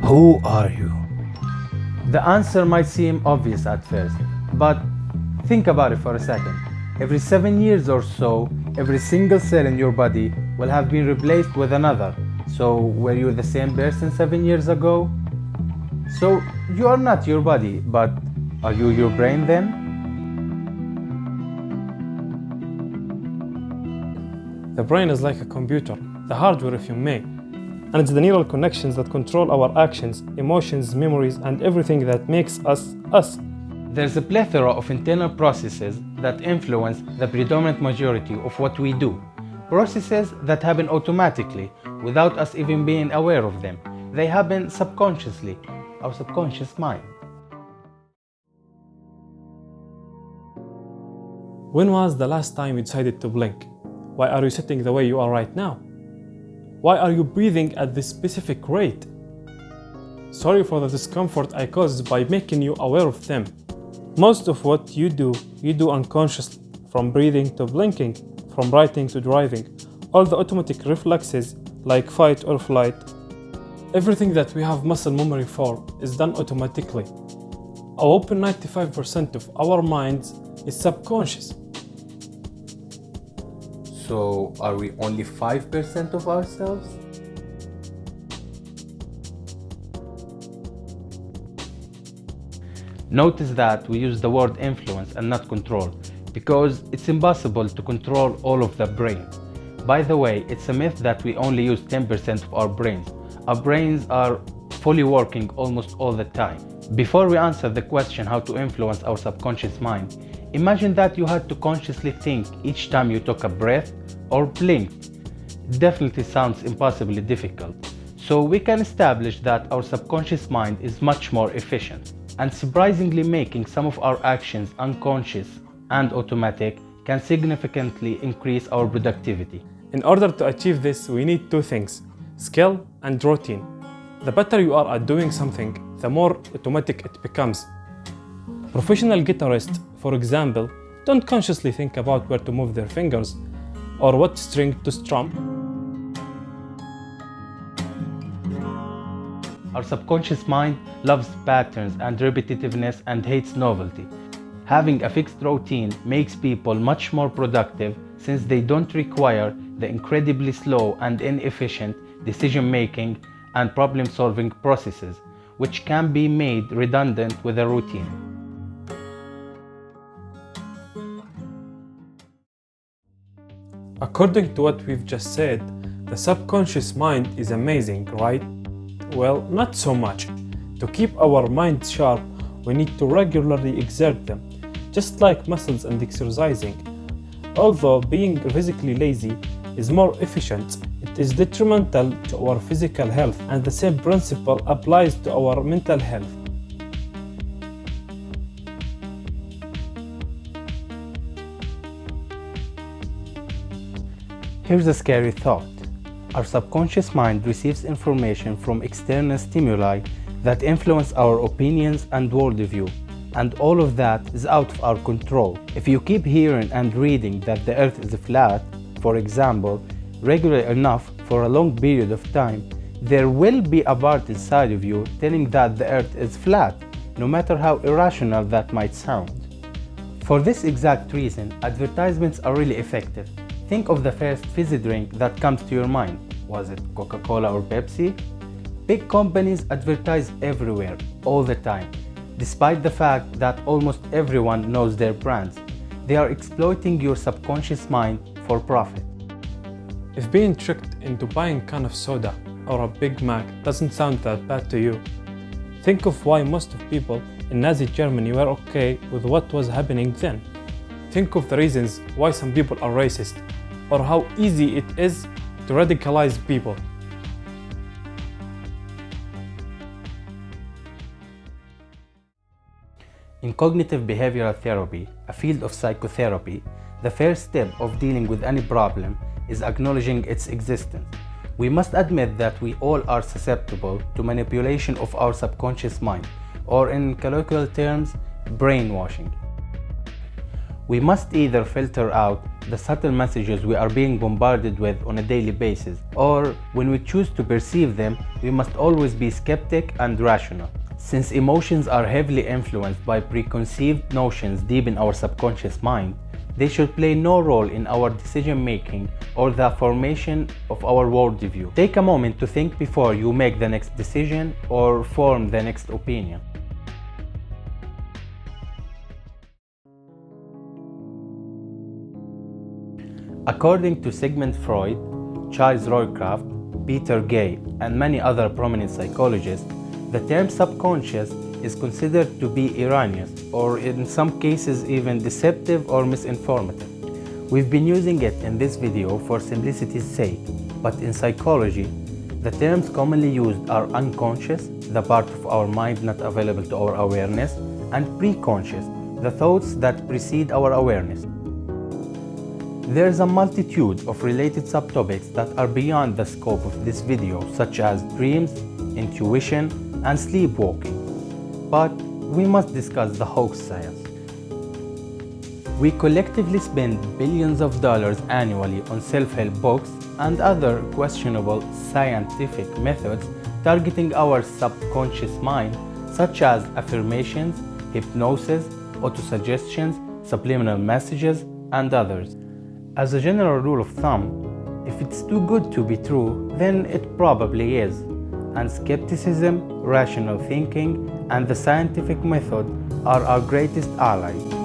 Who are you? The answer might seem obvious at first, but think about it for a second. Every 7 years or so, every single cell in your body will have been replaced with another. So, were you the same person 7 years ago? So, you are not your body, but are you your brain then? The brain is like a computer, the hardware if you may. And it's the neural connections that control our actions, emotions, memories, and everything that makes us us. There's a plethora of internal processes that influence the predominant majority of what we do. Processes that happen automatically, without us even being aware of them. They happen subconsciously, our subconscious mind. When was the last time you decided to blink? Why are you sitting the way you are right now? Why are you breathing at this specific rate? Sorry for the discomfort I caused by making you aware of them. Most of what you do unconsciously, from breathing to blinking, from writing to driving, all the automatic reflexes like fight or flight. Everything that we have muscle memory for is done automatically. A whopping 95% of our minds is subconscious. So, are we only 5% of ourselves? Notice that we use the word influence and not control, because it's impossible to control all of the brain. By the way, it's a myth that we only use 10% of our brains. Our brains are fully working almost all the time. Before we answer the question how to influence our subconscious mind, imagine that you had to consciously think each time you took a breath or blinked. Definitely sounds impossibly difficult. So we can establish that our subconscious mind is much more efficient. And surprisingly, making some of our actions unconscious and automatic can significantly increase our productivity. In order to achieve this, we need two things: skill and routine. The better you are at doing something, the more automatic it becomes. Professional guitarists, for example, don't consciously think about where to move their fingers or what string to strum. Our subconscious mind loves patterns and repetitiveness and hates novelty. Having a fixed routine makes people much more productive since they don't require the incredibly slow and inefficient decision-making and problem-solving processes, which can be made redundant with a routine. According to what we've just said, the subconscious mind is amazing, right? Well, not so much. To keep our minds sharp, we need to regularly exert them, just like muscles and exercising. Although being physically lazy is more efficient, it is detrimental to our physical health, and the same principle applies to our mental health. Here's a scary thought. Our subconscious mind receives information from external stimuli that influence our opinions and worldview, and all of that is out of our control. If you keep hearing and reading that the earth is flat, for example, regularly enough for a long period of time, there will be a part inside of you telling that the earth is flat, no matter how irrational that might sound. For this exact reason, advertisements are really effective. Think of the first fizzy drink that comes to your mind. Was it Coca-Cola or Pepsi? Big companies advertise everywhere, all the time. Despite the fact that almost everyone knows their brands, they are exploiting your subconscious mind for profit. If being tricked into buying a can of soda or a Big Mac doesn't sound that bad to you, think of why most of people in Nazi Germany were okay with what was happening then. Think of the reasons why some people are racist, or how easy it is to radicalize people. In cognitive behavioral therapy, a field of psychotherapy, the first step of dealing with any problem is acknowledging its existence. We must admit that we all are susceptible to manipulation of our subconscious mind, or in colloquial terms, brainwashing. We must either filter out the subtle messages we are being bombarded with on a daily basis, or when we choose to perceive them, we must always be skeptic and rational. Since emotions are heavily influenced by preconceived notions deep in our subconscious mind, they should play no role in our decision making or the formation of our worldview. Take a moment to think before you make the next decision or form the next opinion. According to Sigmund Freud, Charles Roycroft, Peter Gay, and many other prominent psychologists, the term subconscious is considered to be erroneous, or in some cases even deceptive or misinformative. We've been using it in this video for simplicity's sake, but in psychology, the terms commonly used are unconscious, the part of our mind not available to our awareness, and preconscious, the thoughts that precede our awareness. There's a multitude of related subtopics that are beyond the scope of this video, such as dreams, intuition, and sleepwalking. But we must discuss the hoax science. We collectively spend billions of dollars annually on self-help books and other questionable scientific methods targeting our subconscious mind, such as affirmations, hypnosis, autosuggestions, subliminal messages, and others. As a general rule of thumb, if it's too good to be true, then it probably is. And skepticism, rational thinking, and the scientific method are our greatest allies.